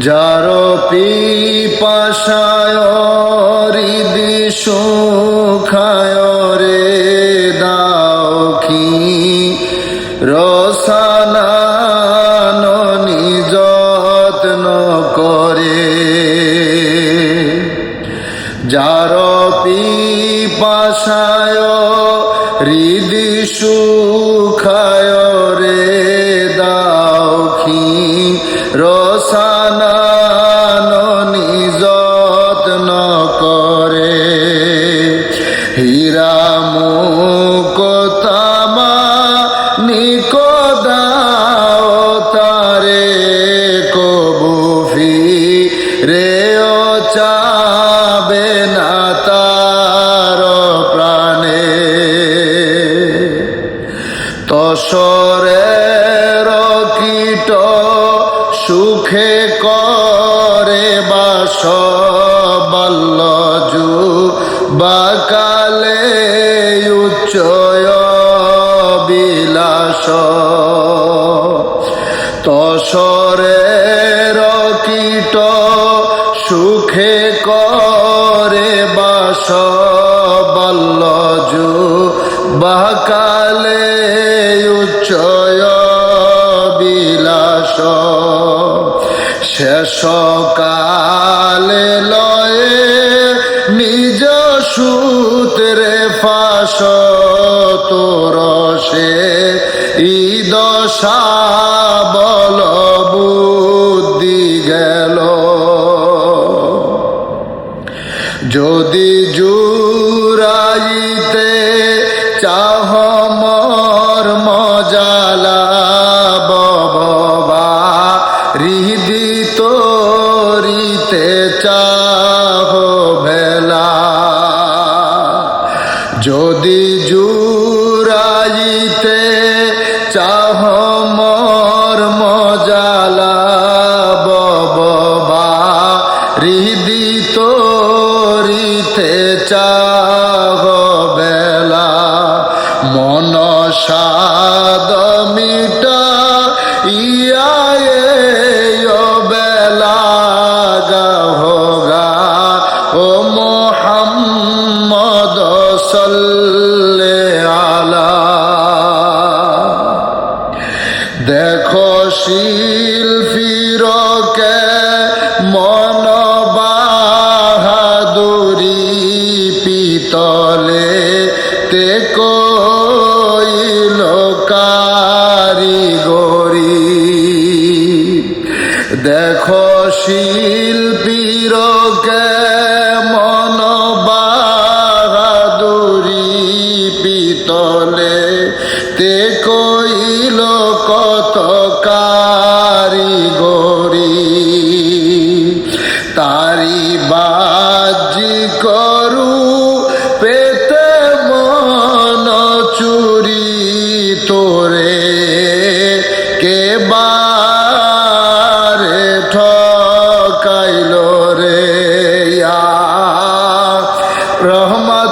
যার পিপাসায় হৃদি সুখায় রে দাও কি রসানান নিযত্ন করে। যার পিপাসায় হৃদি সুখায় রে দাও কি রসানান নিযত্ন করে। হীরা মুক্তামা নিকদাও তারে কবু ফিরেও চাবে না তার প্রাণে। তসরের কীট সুখে করে বাস বাল্যজু বাকালে উচ্চয় বিলাস। তসরের কীট সুখে করে বাস বাল্যজু বাকালে উচ্চয় বিলাস। শেষকালে লয়ে নিজ সূত্রে ফাঁস তোর সে দশা বল বুদ্ধি গেল। যদি জুরাইতে চাহ মর মজালা ববা হৃদি তরিতে চাহ ভেলা। যদি জুরাইতে চাহ মর মজালা ববা হৃদি তরিতে চাহ বেলা। মন সাদ মিটা ইয়ে বেলা গাহগা ও মোহাম্মদ সাল্লে আলা। দেখো শিল্পীরকে মন বাহাদুরি পিতলে তে কইল কারিগরি। দেখো শিল্পীরকে মন বাহাদুরি পিতলে তে কইল কত কারিগরি। তারি বাজি করু পেতে মন চুরি তোরে কে বারে ঠকাইল রে। রহমত